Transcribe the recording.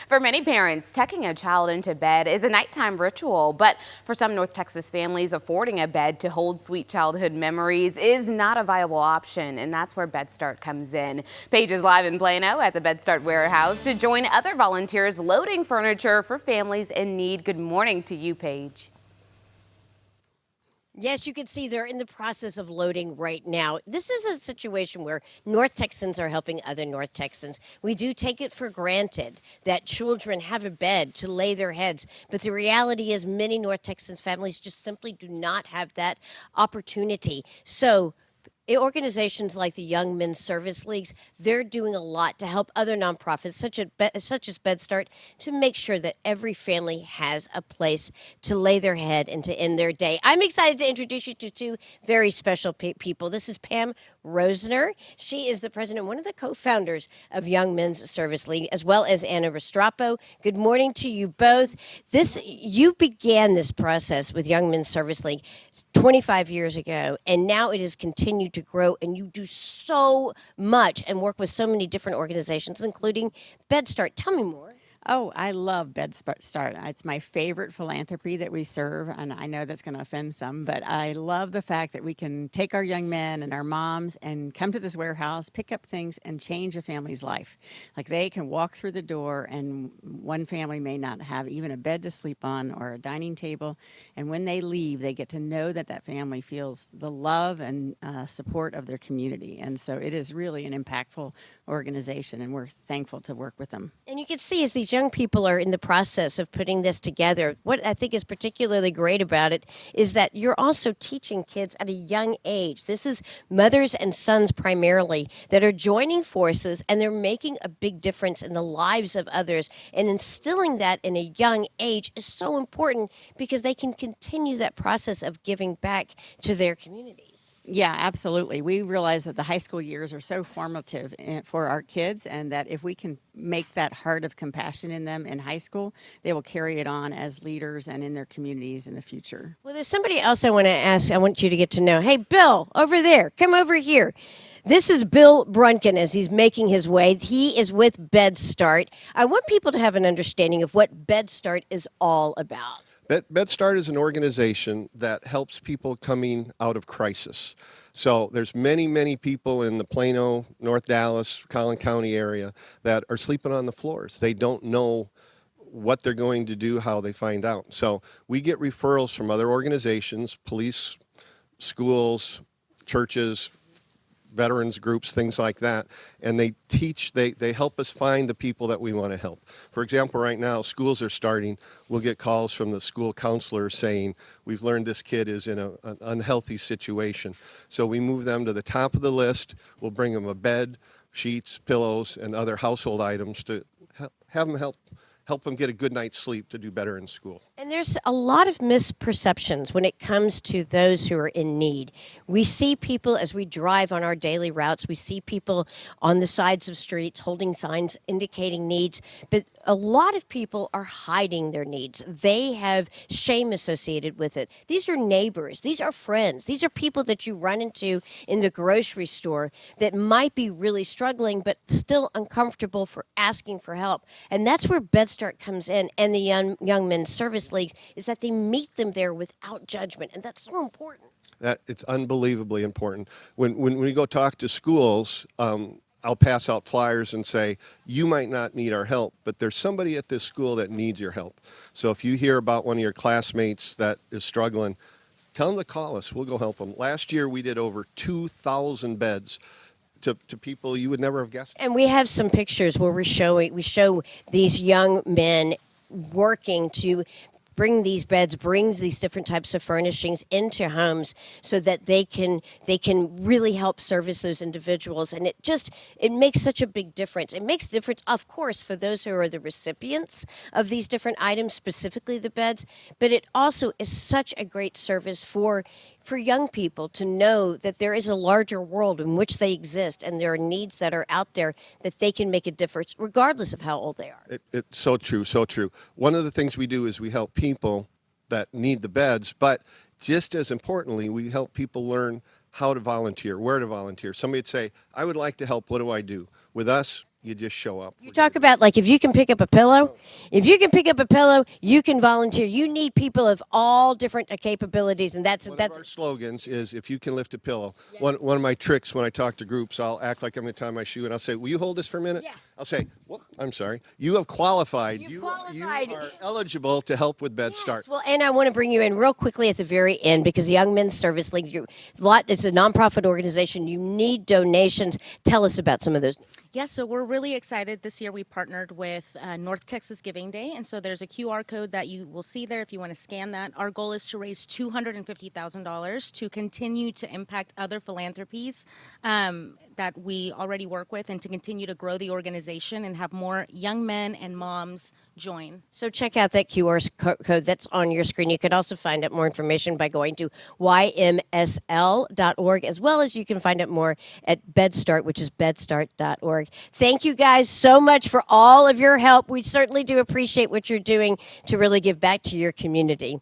For many parents, tucking a child into bed is a nighttime ritual, but for some North Texas families, affording a bed to hold sweet childhood memories is not a viable option, and that's where Bedstart comes in. Paige is live in Plano at the Bedstart warehouse to join other volunteers loading furniture for families in need. Good morning to you, Paige. Yes, you can see they're in the process of loading right now. This is a situation where North Texans are helping other North Texans. We do take it for granted that children have a bed to lay their heads, but the reality is many North Texans families just simply do not have that opportunity. So organizations like the Young Men's Service Leagues, they're doing a lot to help other nonprofits such as Bedstart to make sure that every family has a place to lay their head and to end their day. I'm excited to introduce you to two very special people. This is Pam Rosener. She is the president, one of the co-founders of Young Men's Service League, as well as Anna Restrepo. Good morning to you both. You began this process with Young Men's Service League 25 years ago, and now it has continued to grow, and you do so much and work with so many different organizations, including Bedstart. Tell me more. Oh, I love Bedstart. It's my favorite philanthropy that we serve, and I know that's going to offend some, but I love the fact that we can take our young men and our moms and come to this warehouse, pick up things, and change a family's life. Like they can walk through the door, and one family may not have even a bed to sleep on or a dining table, and when they leave, they get to know that that family feels the love and support of their community, and so it is really an impactful organization, and we're thankful to work with them. And you can see as these young people are in the process of putting this together, what I think is particularly great about it is that you're also teaching kids at a young age. This is mothers and sons primarily that are joining forces, and they're making a big difference in the lives of others. And instilling that in a young age is so important because they can continue that process of giving back to their communities. Yeah, absolutely. We realize that the high school years are so formative for our kids, and that if we can make that heart of compassion in them in high school, they will carry it on as leaders and in their communities in the future. Well, there's somebody else I want to ask. I want you to get to know. Hey, Bill, over there. Come over here. This is Bill Brunken as he's making his way. He is with Bedstart. I want people to have an understanding of what Bedstart is all about. Bedstart is an organization that helps people coming out of crisis. So there's many people in the Plano, North Dallas, Collin County area that are sleeping on the floors. They don't know what they're going to do, how they find out. So we get referrals from other organizations, police, schools, churches, veterans groups, things like that, and they help us find the people that we want to help. For example, right now, schools are starting. We'll get calls from the school counselors saying, we've learned this kid is in an unhealthy situation. So we move them to the top of the list. We'll bring them a bed, sheets, pillows, and other household items to have them help them get a good night's sleep to do better in school. And there's a lot of misperceptions when it comes to those who are in need. We see people as we drive on our daily routes, we see people on the sides of streets holding signs indicating needs, but a lot of people are hiding their needs. They have shame associated with it. These are neighbors, these are friends, these are people that you run into in the grocery store that might be really struggling but still uncomfortable for asking for help. And that's where Bedstart comes in, and the Young Men's Service League, is that they meet them there without judgment, and that's so important. That it's unbelievably important. When we go talk to schools, I'll pass out flyers and say, you might not need our help, but there's somebody at this school that needs your help. So if you hear about one of your classmates that is struggling, tell them to call us. We'll go help them. Last year we did over 2,000 beds to people you would never have guessed. And we have some pictures where we show these young men working to bring these beds, brings these different types of furnishings into homes so that they can really help service those individuals. And it makes such a big difference. It makes a difference, of course, for those who are the recipients of these different items, specifically the beds, but it also is such a great service for young people to know that there is a larger world in which they exist, and there are needs that are out there that they can make a difference regardless of how old they are. It's so true, so true. One of the things we do is we help people that need the beds, but just as importantly, we help people learn how to volunteer, where to volunteer. Somebody would say, I would like to help, what do I do? With us, You just show up. You talk about like if you can pick up a pillow, you can volunteer. You need people of all different capabilities, and that's One of our slogans is if you can lift a pillow. One of my tricks when I talk to groups, I'll act like I'm going to tie my shoe, and I'll say, "Will you hold this for a minute?" Yeah. I'll say, "Well, I'm sorry. You have qualified. You You qualified. are eligible to help with Bedstart." Yes, well, and I want to bring you in real quickly at the very end because the Young Men's Service League, it's a nonprofit organization. You need donations. Tell us about some of those. Yeah, so we're really excited. This year we partnered with North Texas Giving Day, and so there's a QR code that you will see there if you want to scan that. Our goal is to raise $250,000 to continue to impact other philanthropies that we already work with and to continue to grow the organization and have more young men and moms join. So check out that QR code that's on your screen. You could also find out more information by going to ymsl.org, as well as you can find out more at Bedstart, which is bedstart.org. Thank you guys so much for all of your help. We certainly do appreciate what you're doing to really give back to your community.